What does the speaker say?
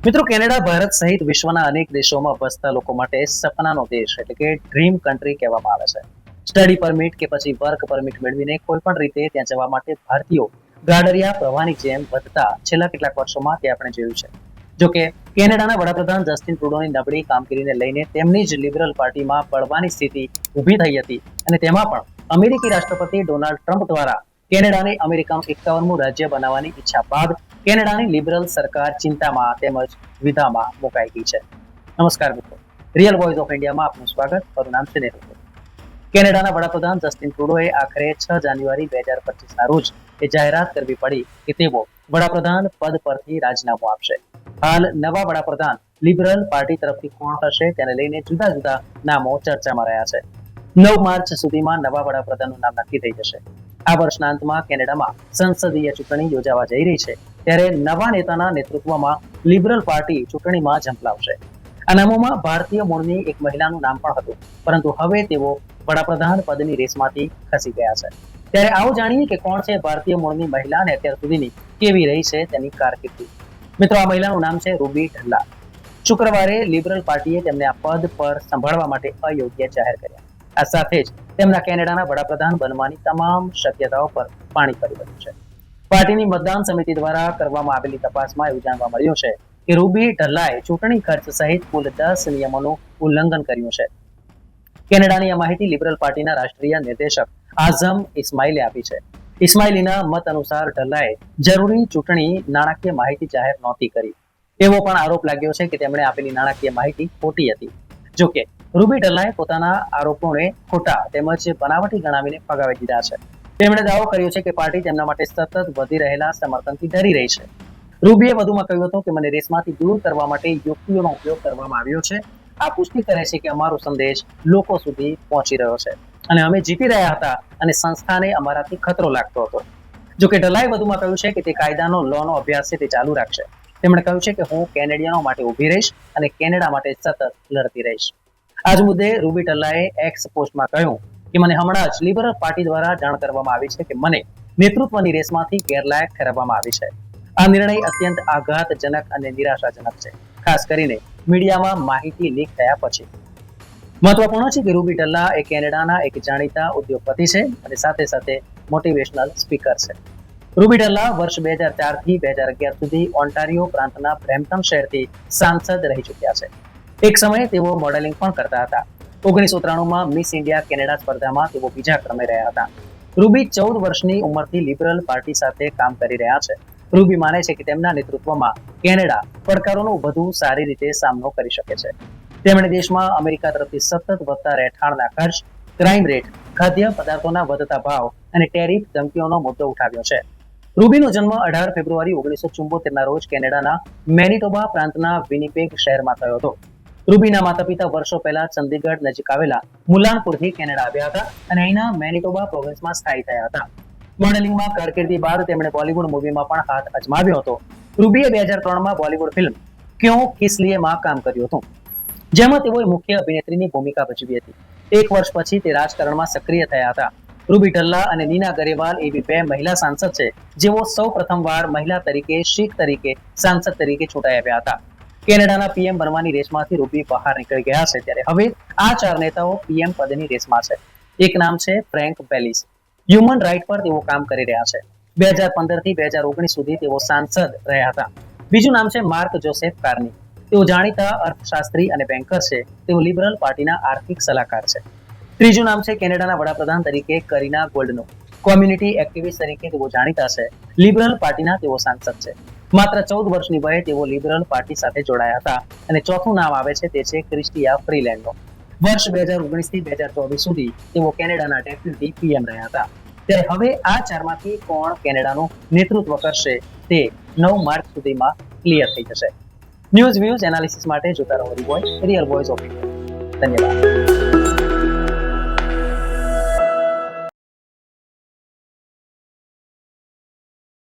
મિત્રો, કેનેડા ભારત સહિત વિશ્વના અનેક દેશોમાં વસતા લોકો માટે સપનાનો દેશ એટલે કે ડ્રીમ કન્ટ્રી કહેવામાં આવે છે. સ્ટડી પરમિટ કે પછી વર્ક પરમિટ મેળવીને કોઈ પણ રીતે ત્યાં જવા માટે ભારતીયો ગાડરિયા પ્રવાહની જેમ વધતા છેલ્લા કેટલાક વર્ષોમાં તે આપણે જોયું છે. જોકે કેનેડાના વડાપ્રધાન જસ્ટિન ટ્રુડોની નબળી કામગીરીને લઈને તેમની જ લિબરલ પાર્ટીમાં બળવાની સ્થિતિ ઊભી થઈ હતી અને તેમાં પણ અમેરિકી રાષ્ટ્રપતિ ડોનાલ્ડ ટ્રમ્પ દ્વારા કેનેડાને અમેરિકાનું 51મું રાજ્ય બનાવવાની ઈચ્છા બાદ કેનેડાની લિબરલ સરકાર ચિંતામાં તેમજ વિધામાં મુકાઈ ગઈ છે. નમસ્કાર મિત્રો, રિયલ વોઇસ ઓફ ઇન્ડિયામાં આપનું સ્વાગત. મારું નામ છે નીરવ. કેનેડાના વડાપ્રધાન જસ્ટિન ટ્રુડોએ આખરે 6 જાન્યુઆરી 2025ના રોજ એ જાહેરાત કરવી પડી કે તેઓ વડાપ્રધાન પદ પરથી રાજીનામું આપશે. હાલ નવા વડાપ્રધાન લિબરલ પાર્ટી તરફથી કોણ થશે તેને લઈને જુદા જુદા નામો ચર્ચામાં રહ્યા છે. 9 માર્ચ સુધીમાં નવા વડાપ્રધાનનું નામ નક્કી થઈ જશે. આ વર્ષના અંતમાં કેનેડામાં સંસદીય ચૂંટણી યોજાવા જઈ રહી છે, ત્યારે નવા નેતાના નેતૃત્વમાં લિબરલ પાર્ટી ચૂંટણીમાં ઝંપલાવશે. આ નામોમાં ભારતીય મૂળની એક મહિલાનું નામ પણ હતું, પરંતુ હવે તેઓ વડાપ્રધાન પદની રેસમાંથી ખસી ગયા છે. ત્યારે આવો જાણીએ કે કોણ છે ભારતીય મૂળની મહિલા અને અત્યાર સુધીની કેવી રહી છે તેની કારકિર્દી. મિત્રો, આ મહિલાનું નામ છે રૂબી ઢલ્લા. શુક્રવારે લિબરલ પાર્ટીએ તેમને આ પદ પર સંભાળવા માટે અયોગ્ય જાહેર કર્યા. આ સાથે જ તેમના કેનેડાના વડાપ્રધાન બનવાની તમામ શક્યતાઓ પર પાણી ફરી વળ્યું છે. પાર્ટીની મતદાન સમિતિ દ્વારા કરવામાં આવેલી તપાસમાં એવું જાણવા મળ્યું છે કે રૂબી ઢલ્લાએ ચૂંટણી ખર્ચ સહિત કુલ 10 નિયમોનું ઉલ્લંઘન કર્યું છે. કેનેડાની આ માહિતી લિબરલ પાર્ટીના રાષ્ટ્રીય નિર્દેશક આઝમ ઇસ્માઇલે આપી છે. ઇસ્માઇલીના મત અનુસાર ઢલ્લાએ જરૂરી ચૂંટણી નાણાકીય માહિતી જાહેર નહોતી કરી. એવો પણ આરોપ લાગ્યો છે કે તેમણે આપેલી નાણાકીય માહિતી ખોટી હતી. જોકે રૂબી ઢલ્લાએ પોતાના આરોપોને ખોટા તેમજ બનાવટી ગણાવીને ફગાવી દીધા છે. તેમણે દાવો કર્યો છે કે પાર્ટી તેમના માટે સતત વધી રહેલા સમર્થનથી ડરી રહી છે. રૂબીએ વધુમાં કહ્યું હતું કે મને રેસમાંથી દૂર કરવા માટે યુક્તિઓનો ઉપયોગ કરવામાં આવ્યો છે. આ પુષ્ટિ કરે છે કે અમારો સંદેશ લોકો સુધી પહોંચી રહ્યો છે અને અમે જીતી રહ્યા હતા અને સંસ્થાને અમારાથી ખતરો લાગતો હતો. જોકે ઢલ્લાએ વધુમાં કહ્યું છે કે તે કાયદાનો લોનો અભ્યાસ છે તે ચાલુ રાખશે. તેમણે કહ્યું છે કે હું કેનેડિયનો માટે ઊભી રહીશ અને કેનેડા માટે સતત લડતી રહીશ. આજ મુદ્દે રૂબી ઢલ્લાએ એક્સ પોસ્ટમાં કહ્યું કે મને હમણાં જ લિબરલ પાર્ટી દ્વારા જાણ કરવામાં આવી છે કે મને નેતૃત્વની રેસમાંથી ગેરલાયક ઠેરવવામાં આવી છે. આ નિર્ણય અત્યંત આઘાતજનક અને નિરાશાજનક છે, ખાસ કરીને મીડિયામાં માહિતી લીક થયા પછી. મહત્વપૂર્ણ છે કે રૂબી ઢલ્લા એ કેનેડાના એક જાણીતા ઉદ્યોગપતિ છે અને સાથે સાથે મોટિવેશનલ સ્પીકર છે. રૂબી ઢલ્લા વર્ષ 2004 થી 2011 સુધી ઓન્ટારિયો પ્રાંતના બ્રેમ્પટન શહેરથી સાંસદ રહી ચૂક્યા છે. એક સમયે તેઓ મોડેલિંગ પણ કરતા હતા. 1993માં મિસ ઇન્ડિયા કેનેડા સ્પર્ધામાં તેઓ બીજા ક્રમે રહ્યા હતા. રૂબી 14 વર્ષની ઉંમરથી લિબરલ પાર્ટી સાથે કામ કરી રહ્યા છે. રૂબી માને છે કે તેમના નેતૃત્વમાં કેનેડા પડકારોનો વધુ સારી રીતે સામનો કરી શકે છે. તેમણે દેશમાં અમેરિકા તરફથી સતત વધતા રહેઠાણના ખર્ચ, ક્રાઇમ રેટ, ખાદ્ય પદાર્થોના વધતા ભાવ અને ટેરિફ ધમકીઓનો મુદ્દો ઉઠાવ્યો છે. રૂબીનો જન્મ 18 ફેબ્રુઆરી 1974ના રોજ કેનેડાના મેનિટોબા પ્રાંતના વિનિપેગ શહેરમાં થયો હતો. રૂબીના માતા પિતા વર્ષો પહેલા ચંદીગઢ નજીક આવેલા મુલાનપુરથી કેનેડા આવ્યા હતા અને અહીંના મેનિટોબા પ્રોવિન્સમાં સ્થાયી થયા હતા. મોડેલિંગમાં કારકિર્દી બાદ તેમણે બોલિવૂડ મૂવીમાં પણ હાથ અજમાવ્યો હતો. રૂબીએ 2003માં બોલિવૂડ ફિલ્મ ક્યોં કિસ લીએમાં કામ કર્યું હતું, જેમાં તેઓએ મુખ્ય અભિનેત્રીની ભૂમિકા ભજવી હતી. 1 વર્ષ પછી તે રાજકારણમાં સક્રિય થયા હતા. રૂબી ઢલ્લા અને નીના ગરેવાલ એવી 2 મહિલા સાંસદ છે જેઓ સૌ પ્રથમવાર મહિલા તરીકે શીખ તરીકે સાંસદ તરીકે ચૂંટાઈ આવ્યા હતા. કેનેડાના પીએમ બનવાની રેસમાંથી રૂબી બહાર નીકળી ગયા છે, ત્યારે હવે આ 4 નેતાઓ પીએમ પદની રેસમાં છે. એક નામ છે ફ્રેન્ક બેલિસ. હ્યુમન રાઇટ પર તેઓ કામ કરી રહ્યા છે. 2015 થી 2019 સુધી તેઓ સાંસદ રહ્યા હતા. બીજું નામ છે માર્ક જોસેફ કાર્ની. તેઓ જાણીતા અર્થશાસ્ત્રી અને બેન્કર છે. તેઓ લિબરલ પાર્ટીના આર્થિક સલાહકાર છે. ત્રીજું નામ છે કેનેડાના વડાપ્રધાન તરીકે કરીના ગોલ્ડનો. કોમ્યુનિટી એક્ટિવિસ્ટ તરીકે તેઓ જાણીતા છે. લિબરલ પાર્ટીના તેઓ સાંસદ છે. માત્ર 14 વર્ષની વયે તેઓ લિબરલ પાર્ટી સાથે જોડાયા હતા અને ચોથું નામ આવે છે તે છે ક્રિસ્ટિયા ફ્રીલેન્ડનો. વર્ષ 2019 થી 2024 સુધી તેઓ કેનેડાના ડેપ્યુટી પીએમ રહ્યા હતા. ત્યારે હવે આ 4માંથી કોણ કેનેડાનું નેતૃત્વ કરશે તે 9 માર્ચ સુધીમાં ક્લિયર થઈ જશે. ન્યૂઝ વ્યૂઝ એનાલિસિસ માટે જોતા રહો રિયલ વોઇસ ઓફ ઇન્ડિયા. ધન્યવાદ.